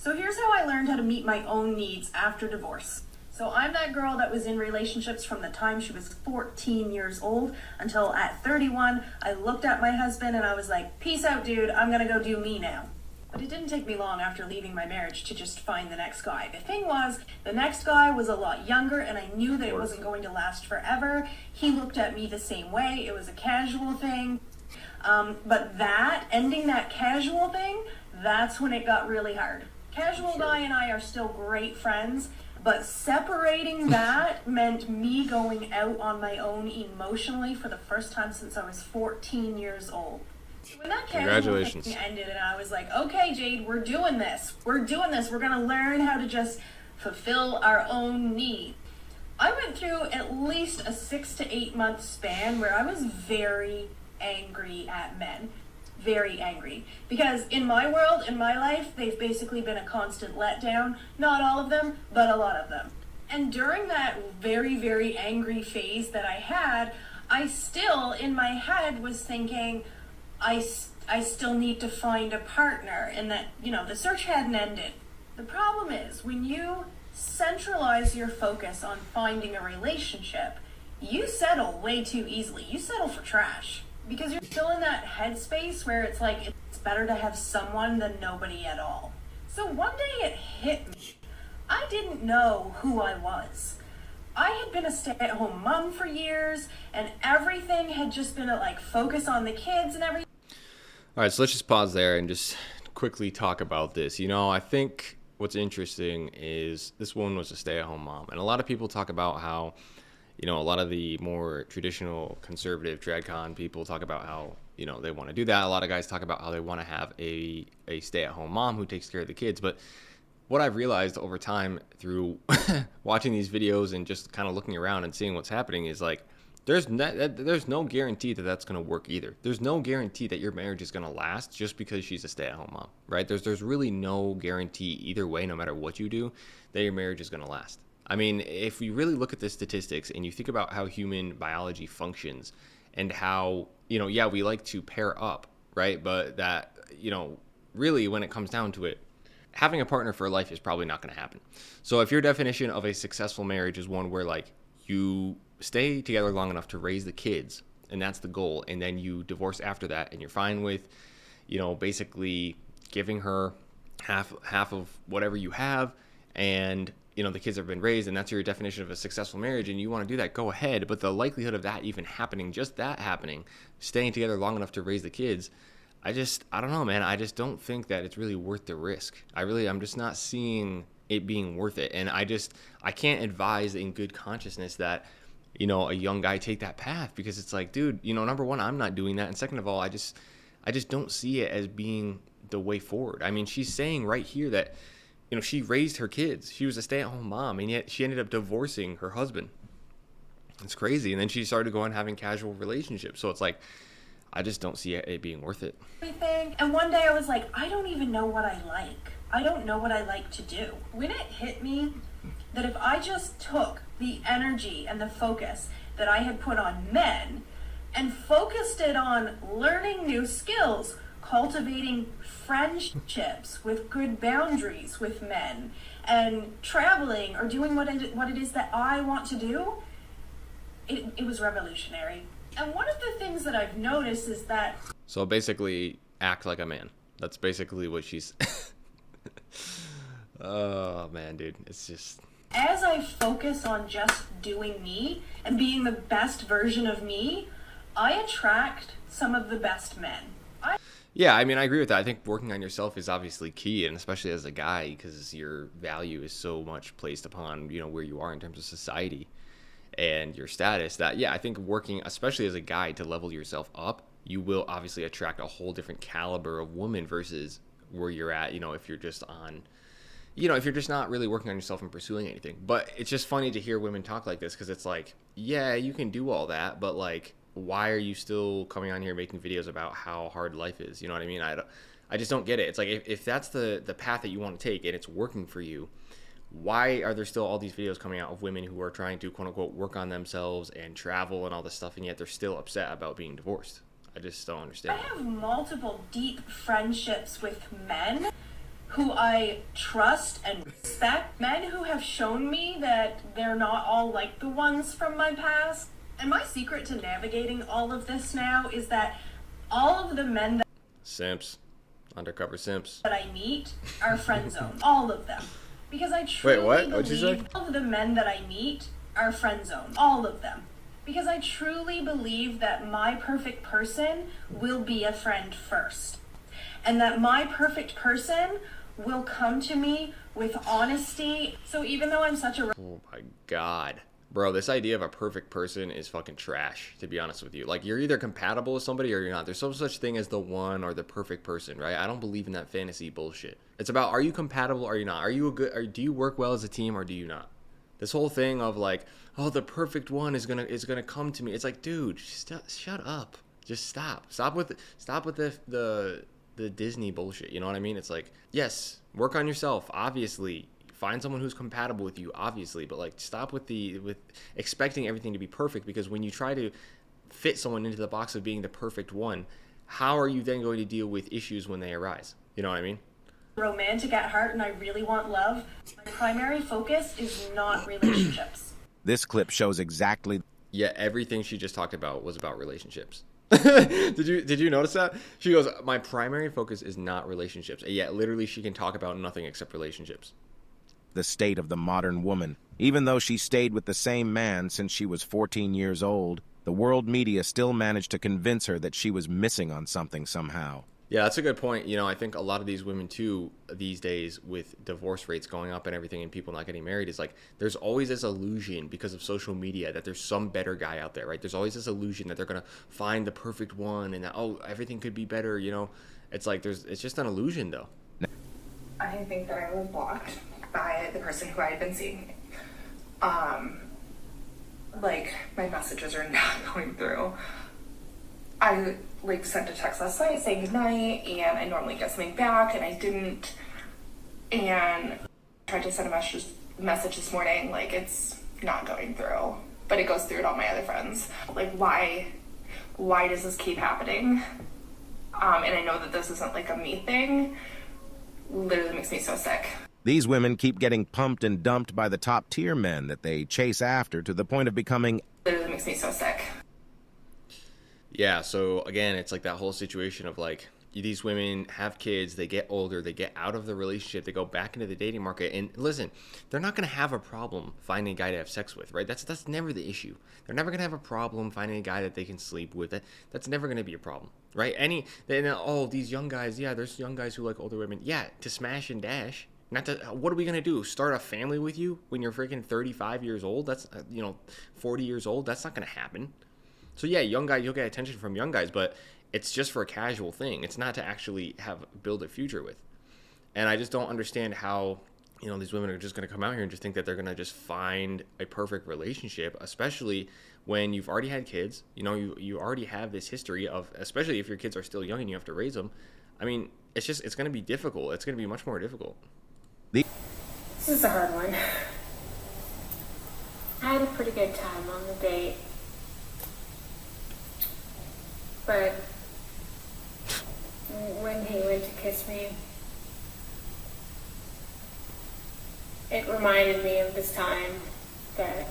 So here's how I learned how to meet my own needs after divorce. So I'm that girl that was in relationships from the time she was 14 years old until at 31, I looked at my husband and I was like, peace out, dude, I'm gonna go do me now. But it didn't take me long after leaving my marriage to just find the next guy. The thing was, the next guy was a lot younger and I knew that it wasn't going to last forever. He looked at me the same way. It was a casual thing. But ending that casual thing, that's when it got really hard. Casual guy and I are still great friends, but separating that meant me going out on my own emotionally for the first time since I was 14 years old. When that casual thing ended and I was like, okay, Jade, we're doing this. We're gonna learn how to just fulfill our own needs. I went through at least a 6 to 8 month span where I was very angry at men. Very angry. Because in my world, in my life, they've basically been a constant letdown. Not all of them, but a lot of them. And during that very, very angry phase that I had, I still, in my head, was thinking, I still need to find a partner, and that, the search hadn't ended. The problem is, when you centralize your focus on finding a relationship, you settle way too easily. You settle for trash. Because you're still in that headspace where it's like, it's better to have someone than nobody at all. So one day it hit me. I didn't know who I was. I had been a stay-at-home mom for years, and everything had just been focus on the kids and everything. All right, so let's just pause there and just quickly talk about this. I think what's interesting is this woman was a stay-at-home mom, and a lot of people talk about how a lot of the more traditional conservative TradCon people talk about how, they want to do that. A lot of guys talk about how they want to have a stay-at-home mom who takes care of the kids. But what I've realized over time through watching these videos and just kind of looking around and seeing what's happening is there's no guarantee that that's going to work either. There's no guarantee that your marriage is going to last just because she's a stay-at-home mom, right? There's really no guarantee either way, no matter what you do, that your marriage is going to last. I mean, if we really look at the statistics and you think about how human biology functions and how, we like to pair up, right? But that, really when it comes down to it, having a partner for life is probably not going to happen. So if your definition of a successful marriage is one where you stay together long enough to raise the kids, and that's the goal, and then you divorce after that, and you're fine with, basically giving her half of whatever you have, and the kids have been raised, and that's your definition of a successful marriage, and you want to do that, go ahead. But the likelihood of that even happening, just that happening, staying together long enough to raise the kids, I don't know, man. I just don't think that it's really worth the risk. I'm just not seeing it being worth it. And I can't advise in good consciousness that, a young guy take that path, because it's like, dude, number one, I'm not doing that. And second of all, I just don't see it as being the way forward. I mean, she's saying right here that, she raised her kids. She was a stay-at-home mom, and yet she ended up divorcing her husband. It's crazy. And then she started going having casual relationships. So it's like, I just don't see it being worth it. And one day I was like, I don't even know what I like. I don't know what I like to do. When it hit me that if I just took the energy and the focus that I had put on men and focused it on learning new skills, cultivating friendships with good boundaries with men, and traveling or doing what it is that I want to do, it was revolutionary. And one of the things that I've noticed is that... So basically, act like a man. That's basically what she's... Oh, man, dude. It's just... As I focus on just doing me and being the best version of me, I attract some of the best men. Yeah, I mean, I agree with that. I think working on yourself is obviously key, and especially as a guy, because your value is so much placed upon, where you are in terms of society and your status, that, yeah, I think working, especially as a guy, to level yourself up, you will obviously attract a whole different caliber of woman versus where you're at, if you're just on, if you're just not really working on yourself and pursuing anything. But it's just funny to hear women talk like this, because it's like, yeah, you can do all that, but why are you still coming on here making videos about how hard life is? You know what I mean? I just don't get it. It's like, if that's the path that you want to take and it's working for you, why are there still all these videos coming out of women who are trying to, quote unquote, work on themselves and travel and all this stuff, and yet they're still upset about being divorced? I just don't understand. I have multiple deep friendships with men who I trust and respect, men who have shown me that they're not all like the ones from my past. And my secret to navigating all of this now is that all of the men Simps. Undercover simps. that I meet are friend zoned. All of them. Because I truly Wait, what? What'd you say? believe all of the men that I meet are friend zoned. All of them. Because I truly believe that my perfect person will be a friend first. And that my perfect person will come to me with honesty. So even though I'm such a Oh my god. Bro, this idea of a perfect person is fucking trash, to be honest with you. Like, you're either compatible with somebody or you're not. There's no such thing as the one or the perfect person, right? I don't believe in that fantasy bullshit. It's about, are you compatible or are you not? Are you a good, or do you work well as a team or do you not? This whole thing of like, oh, the perfect one is gonna come to me. It's like, dude, shut up. Just stop. Stop with the Disney bullshit. You know what I mean? It's like, yes, work on yourself, obviously. Find someone who's compatible with you, obviously, but like, stop with expecting everything to be perfect, because when you try to fit someone into the box of being the perfect one, how are you then going to deal with issues when they arise? You know what I mean? romantic at heart and I really want love, my primary focus is not relationships. This clip shows exactly. Yeah, everything she just talked about was about relationships. Did you notice that? She goes, my primary focus is not relationships. And yet literally she can talk about nothing except relationships. The state of the modern woman. Even though she stayed with the same man since she was 14 years old, the world media still managed to convince her that she was missing on something somehow. Yeah, that's a good point. You know, I think a lot of these women too these days, with divorce rates going up and everything and people not getting married, is like there's always this illusion because of social media that there's some better guy out there, right? There's always this illusion that they're going to find the perfect one and that, oh, everything could be better, you know? It's like it's just an illusion though. I think that I was blocked by the person who I had been seeing. Like, my messages are not going through. I, like, sent a text last night saying goodnight, and I normally get something back, and I didn't. And I tried to send a message this morning, like, it's not going through. But it goes through to all my other friends. Like, why does this keep happening? And I know that this isn't, like, a me thing. Literally makes me so sick. These women keep getting pumped and dumped by the top-tier men that they chase after to the point of becoming... Literally makes me so sick. Yeah, so again, it's like that whole situation of like, these women have kids, they get older, they get out of the relationship, they go back into the dating market, and listen, they're not going to have a problem finding a guy to have sex with, right? That's never the issue. They're never going to have a problem finding a guy that they can sleep with. That's never going to be a problem, right? These young guys, yeah, there's young guys who like older women. Yeah, to smash and dash. Not to, what are we going to do? Start a family with you when you're freaking 35 years old? That's, 40 years old? That's not going to happen. So yeah, young guy, you'll get attention from young guys, but it's just for a casual thing. It's not to actually build a future with. And I just don't understand how, these women are just going to come out here and just think that they're going to just find a perfect relationship, especially when you've already had kids. You already have this history of, especially if your kids are still young and you have to raise them. I mean, it's going to be difficult. It's going to be much more difficult. This is a hard one. I had a pretty good time on the date. But when he went to kiss me, it reminded me of this time that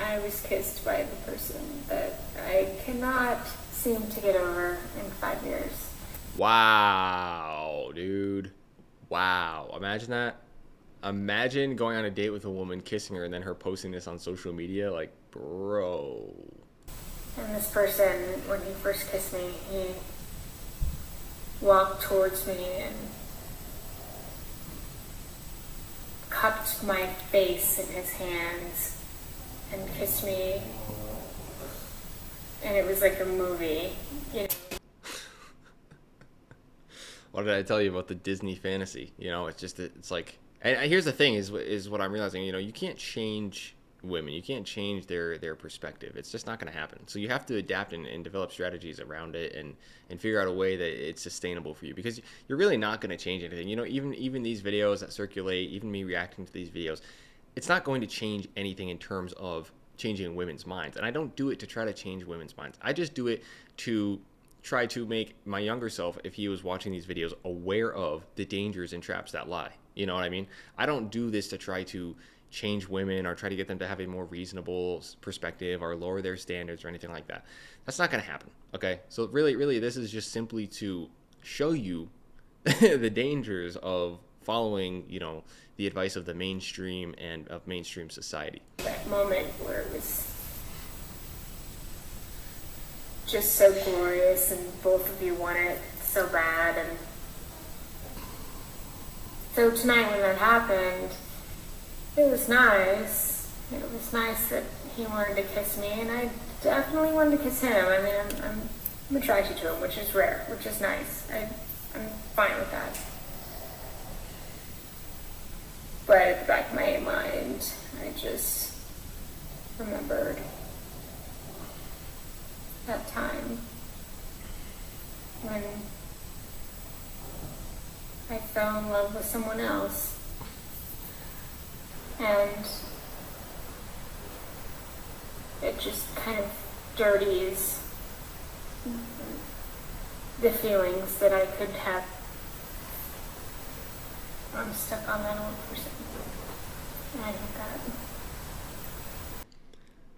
I was kissed by the person that I cannot seem to get over in 5 years. Wow, dude. Wow. Imagine that. Imagine going on a date with a woman, kissing her, and then her posting this on social media. Like, bro. And this person, when he first kissed me, he walked towards me and cupped my face in his hands and kissed me. And it was like a movie, What did I tell you about the Disney fantasy? It's like, and here's the thing is what I'm realizing, you can't change women. You can't change their perspective. It's just not going to happen. So you have to adapt and develop strategies around it and figure out a way that it's sustainable for you, because you're really not going to change anything. Even these videos that circulate, even me reacting to these videos, it's not going to change anything in terms of changing women's minds. And I don't do it to try to change women's minds. I just do it to try to make my younger self, if he was watching these videos, aware of the dangers and traps that lie. You know what I mean? I don't do this to try to change women or try to get them to have a more reasonable perspective or lower their standards or anything like that. That's not going to happen. Okay. So really, this is just simply to show you the dangers of following, the advice of the mainstream and of mainstream society. That moment where it was just so glorious and both of you want it so bad. And so tonight when that happened, it was nice. It was nice that he wanted to kiss me, and I definitely wanted to kiss him. I mean, I'm attracted to him, which is rare, which is nice. I'm fine with that. But at the back of my mind, I just remembered that time when I fell in love with someone else. And it just kind of dirties the feelings that I could have. I'm stuck on that old person. And I hate that.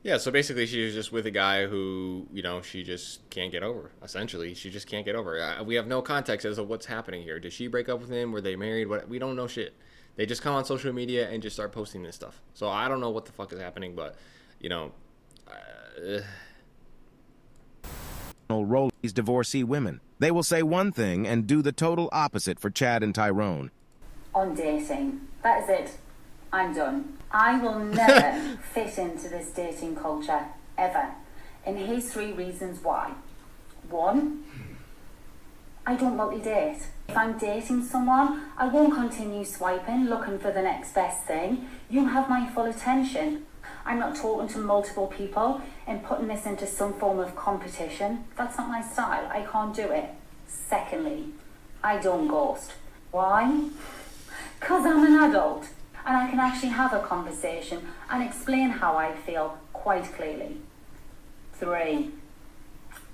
Yeah, so basically she was just with a guy who, she just can't get over. Essentially, she just can't get over. We have no context as to what's happening here. Did she break up with him? Were they married? What? We don't know shit. They just come on social media and just start posting this stuff. So I don't know what the fuck is happening, but, Role these divorcee women. They will say one thing and do the total opposite for Chad and Tyrone. On dating. That is it. I'm done. I will never fit into this dating culture, ever. And here's 3 reasons why. 1, I don't multi-date. If I'm dating someone, I won't continue swiping, looking for the next best thing. You have my full attention. I'm not talking to multiple people and putting this into some form of competition. That's not my style. I can't do it. Secondly, I don't ghost. Why? Because I'm an adult and I can actually have a conversation and explain how I feel quite clearly. 3,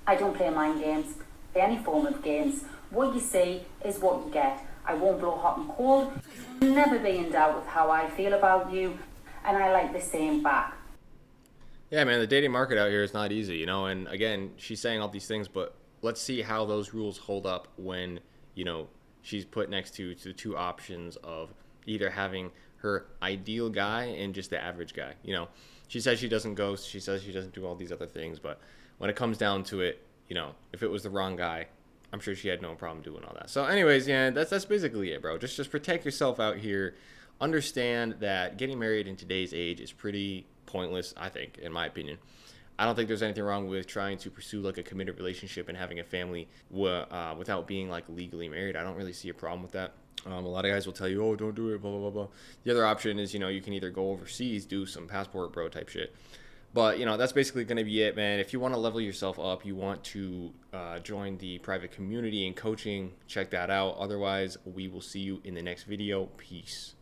I don't play mind games, any form of games. What you see is what you get. I won't blow hot and cold. I'll never be in doubt with how I feel about you, and I like the same back. Yeah, man, the dating market out here is not easy, and again, she's saying all these things, but let's see how those rules hold up when, she's put next to the 2 options of either having her ideal guy and just the average guy. She says she doesn't ghost, she says she doesn't do all these other things, but when it comes down to it, if it was the wrong guy, I'm sure she had no problem doing all that. So anyways, yeah, that's basically it, bro. Just protect yourself out here. Understand that getting married in today's age is pretty pointless, I think, in my opinion. I don't think there's anything wrong with trying to pursue like a committed relationship and having a family without being like legally married. I don't really see a problem with that. A lot of guys will tell you, oh, don't do it, blah, blah, blah, blah. The other option is, you can either go overseas, do some passport bro type shit. But, that's basically going to be it, man. If you want to level yourself up, you want to join the private community and coaching, check that out. Otherwise, we will see you in the next video. Peace.